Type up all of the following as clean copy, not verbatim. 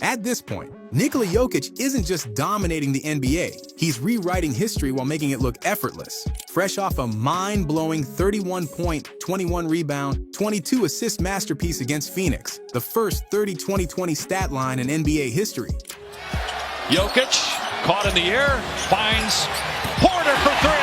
At this point, Nikola Jokic isn't just dominating the NBA, he's rewriting history while making it look effortless. Fresh off a mind-blowing 31-point, 21-rebound, 22-assist masterpiece against Phoenix, the first 30-20-20 stat line in NBA history. Jokic, caught in the air, finds Porter for three!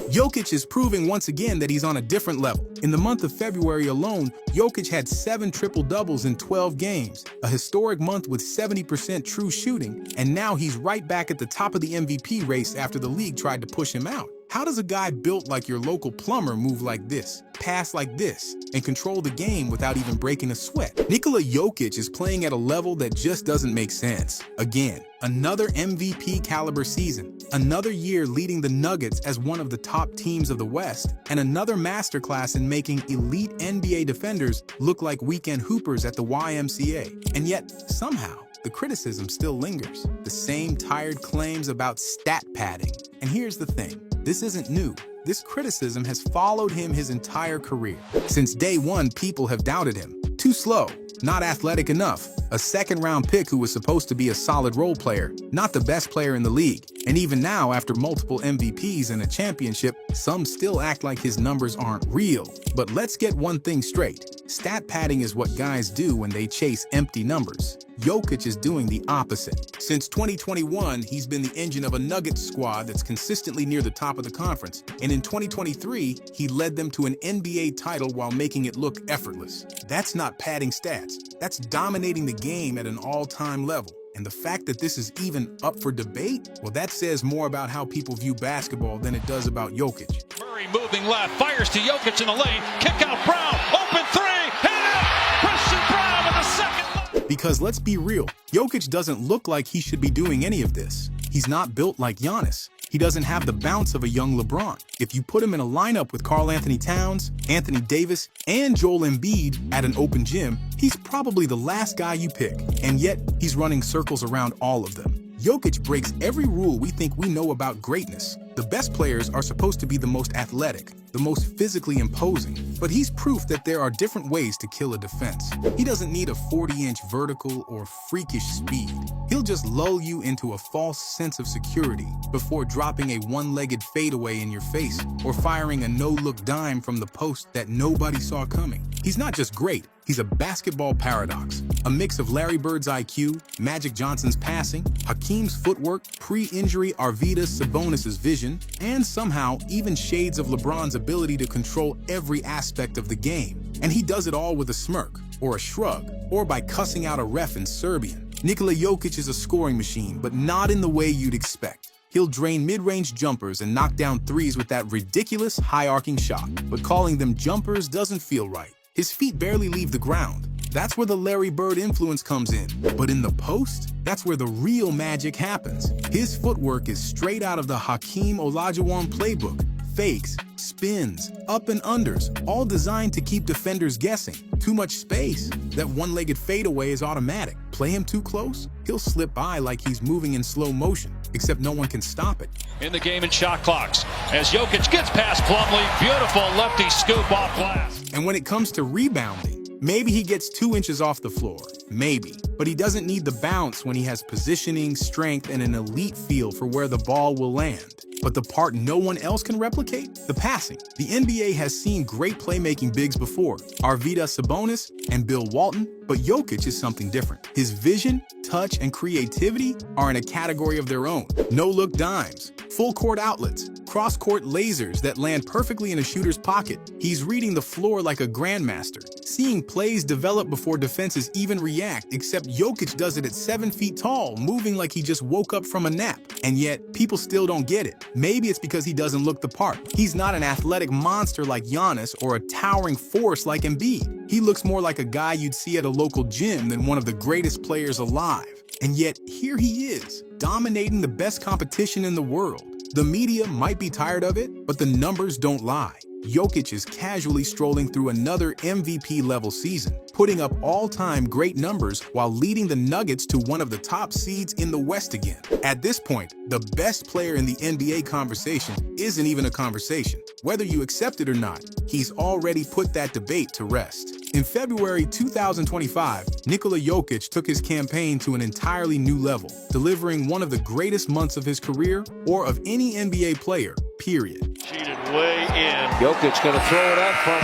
Jokic is proving once again that he's on a different level. In the month of February alone, Jokic had 7 triple-doubles in 12 games, a historic month with 70% true shooting, and now he's right back at the top of the MVP race after the league tried to push him out. How does a guy built like your local plumber move like this, pass like this, and control the game without even breaking a sweat? Nikola Jokic is playing at a level that just doesn't make sense. Again, another MVP caliber season, another year leading the Nuggets as one of the top teams of the West, and another masterclass in making elite NBA defenders look like weekend hoopers at the YMCA. And yet, somehow, the criticism still lingers. The same tired claims about stat padding. And here's the thing. This isn't new. This criticism has followed him his entire career. Since day one, people have doubted him. Too slow, not athletic enough, a second-round pick who was supposed to be a solid role player, not the best player in the league. And even now, after multiple MVPs and a championship, some still act like his numbers aren't real. But let's get one thing straight. Stat padding is what guys do when they chase empty numbers. Jokic is doing the opposite. Since 2021, he's been the engine of a Nuggets squad that's consistently near the top of the conference. And in 2023, he led them to an NBA title while making it look effortless. That's not padding stats. That's dominating the game at an all-time level. And the fact that this is even up for debate, well, that says more about how people view basketball than it does about Jokic. Murray moving left, fires to Jokic in the lane, kick out Brown, open three, hit it! Christian Brown with the second. Because let's be real, Jokic doesn't look like he should be doing any of this. He's not built like Giannis. He doesn't have the bounce of a young LeBron. If you put him in a lineup with Karl-Anthony Towns, Anthony Davis, and Joel Embiid at an open gym, he's probably the last guy you pick. And yet, he's running circles around all of them. Jokic breaks every rule we think we know about greatness. The best players are supposed to be the most athletic, the most physically imposing, but he's proof that there are different ways to kill a defense. He doesn't need a 40-inch vertical or freakish speed. He'll just lull you into a false sense of security before dropping a one-legged fadeaway in your face or firing a no-look dime from the post that nobody saw coming. He's not just great, he's a basketball paradox, a mix of Larry Bird's IQ, Magic Johnson's passing, Hakeem's footwork, pre-injury Arvydas Sabonis's vision, and somehow even shades of LeBron's ability to control every aspect of the game. And he does it all with a smirk, or a shrug, or by cussing out a ref in Serbian. Nikola Jokic is a scoring machine, but not in the way you'd expect. He'll drain mid-range jumpers and knock down threes with that ridiculous high-arcing shot, but calling them jumpers doesn't feel right. His feet barely leave the ground. That's where the Larry Bird influence comes in. But in the post, that's where the real magic happens. His footwork is straight out of the Hakeem Olajuwon playbook. Fakes, spins, up and unders, all designed to keep defenders guessing. Too much space. That one-legged fadeaway is automatic. Play him too close, he'll slip by like he's moving in slow motion, except no one can stop it. In the game in shot clocks, as Jokic gets past Plumlee, beautiful lefty scoop off glass. And when it comes to rebounding, maybe he gets 2 inches off the floor, maybe. But he doesn't need the bounce when he has positioning, strength, and an elite feel for where the ball will land. But the part no one else can replicate? The passing. The NBA has seen great playmaking bigs before, Arvydas Sabonis and Bill Walton, but Jokic is something different. His vision, touch, and creativity are in a category of their own. No-look dimes, full-court outlets, cross-court lasers that land perfectly in a shooter's pocket. He's reading the floor like a grandmaster, seeing plays develop before defenses even react, except Jokic does it at 7 feet tall, moving like he just woke up from a nap. And yet, people still don't get it. Maybe it's because he doesn't look the part. He's not an athletic monster like Giannis or a towering force like Embiid. He looks more like a guy you'd see at a local gym than one of the greatest players alive. And yet, here he is, dominating the best competition in the world. The media might be tired of it, but the numbers don't lie. Jokic is casually strolling through another MVP-level season, putting up all-time great numbers while leading the Nuggets to one of the top seeds in the West again. At this point, the best player in the NBA conversation isn't even a conversation. Whether you accept it or not, he's already put that debate to rest. In February 2025, Nikola Jokic took his campaign to an entirely new level, delivering one of the greatest months of his career or of any NBA player, period. Cheated way in. Jokic going to throw it up from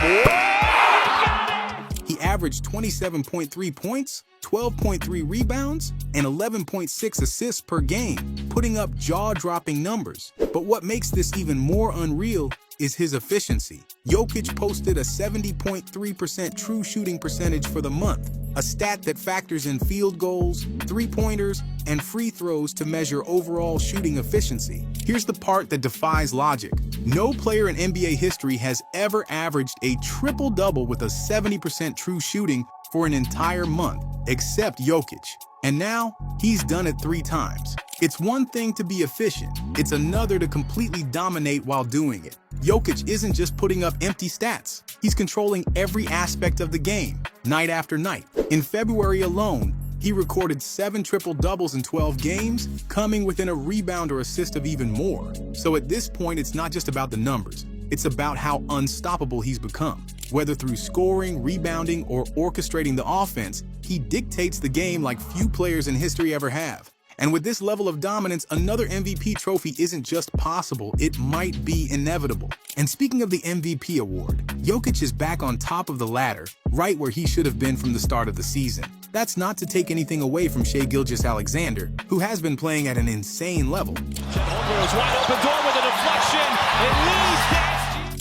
He averaged 27.3 points, 12.3 rebounds, and 11.6 assists per game, putting up jaw-dropping numbers. But what makes this even more unreal is his efficiency. Jokic posted a 70.3% true shooting percentage for the month, a stat that factors in field goals, three-pointers, and free throws to measure overall shooting efficiency. Here's the part that defies logic. No player in NBA history has ever averaged a triple-double with a 70% true shooting for an entire month, except Jokic. And now, he's done it 3 times. It's one thing to be efficient, it's another to completely dominate while doing it. Jokic isn't just putting up empty stats, he's controlling every aspect of the game, night after night. In February alone, he recorded 7 triple-doubles in 12 games, coming within a rebound or assist of even more. So at this point, it's not just about the numbers, it's about how unstoppable he's become. Whether through scoring, rebounding, or orchestrating the offense, he dictates the game like few players in history ever have. And with this level of dominance, another MVP trophy isn't just possible, it might be inevitable. And speaking of the MVP award, Jokic is back on top of the ladder, right where he should have been from the start of the season. That's not to take anything away from Shai Gilgeous-Alexander, who has been playing at an insane level. Wide open door with a deflection. It leads.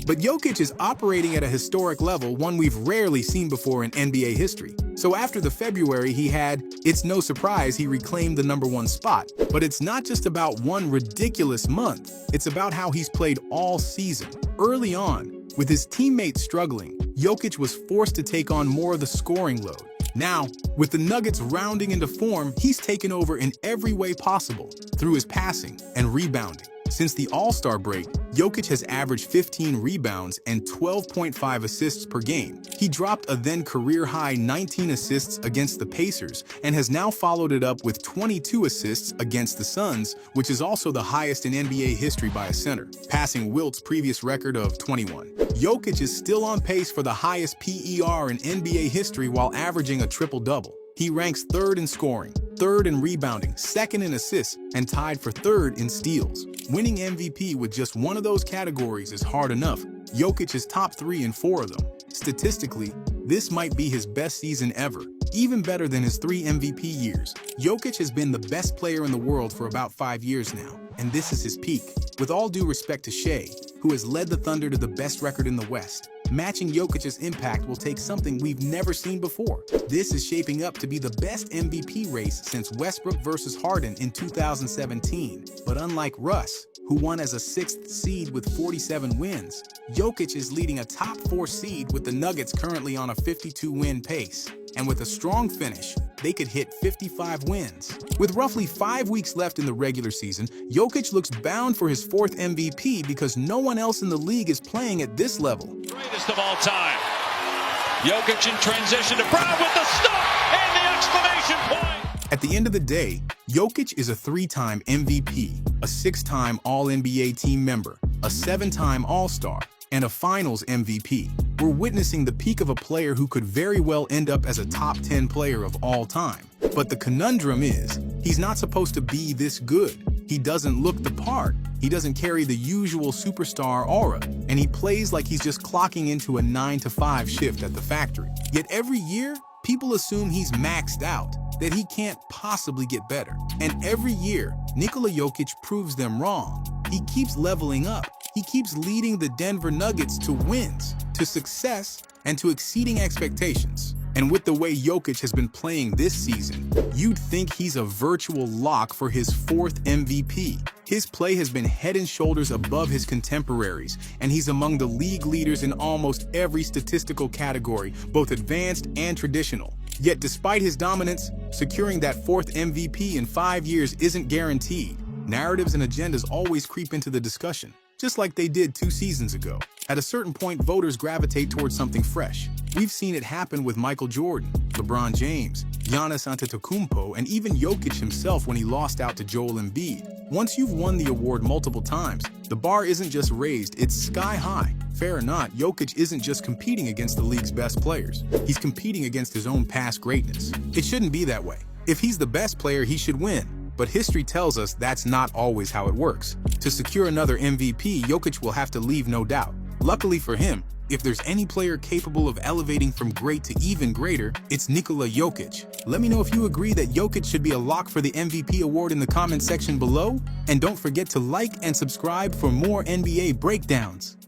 But Jokic is operating at a historic level, one we've rarely seen before in NBA history. So after the February he had, it's no surprise he reclaimed the #1 spot. But it's not just about one ridiculous month, it's about how he's played all season. Early on, with his teammates struggling, Jokic was forced to take on more of the scoring load. Now, with the Nuggets rounding into form, he's taken over in every way possible, through his passing and rebounding. Since the All-Star break, Jokic has averaged 15 rebounds and 12.5 assists per game. He dropped a then career-high 19 assists against the Pacers and has now followed it up with 22 assists against the Suns, which is also the highest in NBA history by a center, passing Wilt's previous record of 21. Jokic is still on pace for the highest PER in NBA history while averaging a triple-double. He ranks 3rd in scoring, 3rd in rebounding, 2nd in assists, and tied for 3rd in steals. Winning MVP with just one of those categories is hard enough. Jokic is top 3 in 4 of them. Statistically, this might be his best season ever, even better than his 3 MVP years. Jokic has been the best player in the world for about 5 years now, and this is his peak. With all due respect to Shai, who has led the Thunder to the best record in the West, matching Jokic's impact will take something we've never seen before. This is shaping up to be the best MVP race since Westbrook versus Harden in 2017. But unlike Russ, who won as a 6th seed with 47 wins, Jokic is leading a top 4 seed with the Nuggets currently on a 52-win pace. And with a strong finish, they could hit 55 wins. With roughly 5 weeks left in the regular season, Jokic looks bound for his 4th MVP because no one else in the league is playing at this level. Greatest of all time. Jokic in transition to Brown with the stop and the exclamation point. At the end of the day, Jokic is a 3-time MVP, a 6-time All-NBA team member, a 7-time All-Star, and a Finals MVP. We're witnessing the peak of a player who could very well end up as a top 10 player of all time. But the conundrum is, he's not supposed to be this good. He doesn't look the part. He doesn't carry the usual superstar aura, and he plays like he's just clocking into a 9-to-5 shift at the factory. Yet every year, people assume he's maxed out, that he can't possibly get better. And every year, Nikola Jokic proves them wrong. He keeps leveling up. He keeps leading the Denver Nuggets to wins, to success, and to exceeding expectations. And with the way Jokic has been playing this season, you'd think he's a virtual lock for his 4th MVP. His play has been head and shoulders above his contemporaries, and he's among the league leaders in almost every statistical category, both advanced and traditional. Yet despite his dominance, securing that 4th MVP in 5 years isn't guaranteed. Narratives and agendas always creep into the discussion, just like they did 2 seasons ago. At a certain point, voters gravitate towards something fresh. We've seen it happen with Michael Jordan, LeBron James, Giannis Antetokounmpo, and even Jokic himself when he lost out to Joel Embiid. Once you've won the award multiple times, the bar isn't just raised, it's sky high. Fair or not, Jokic isn't just competing against the league's best players. He's competing against his own past greatness. It shouldn't be that way. If he's the best player, he should win. But history tells us that's not always how it works. To secure another MVP, Jokic will have to leave, no doubt. Luckily for him, if there's any player capable of elevating from great to even greater, it's Nikola Jokic. Let me know if you agree that Jokic should be a lock for the MVP award in the comment section below. And don't forget to like and subscribe for more NBA breakdowns.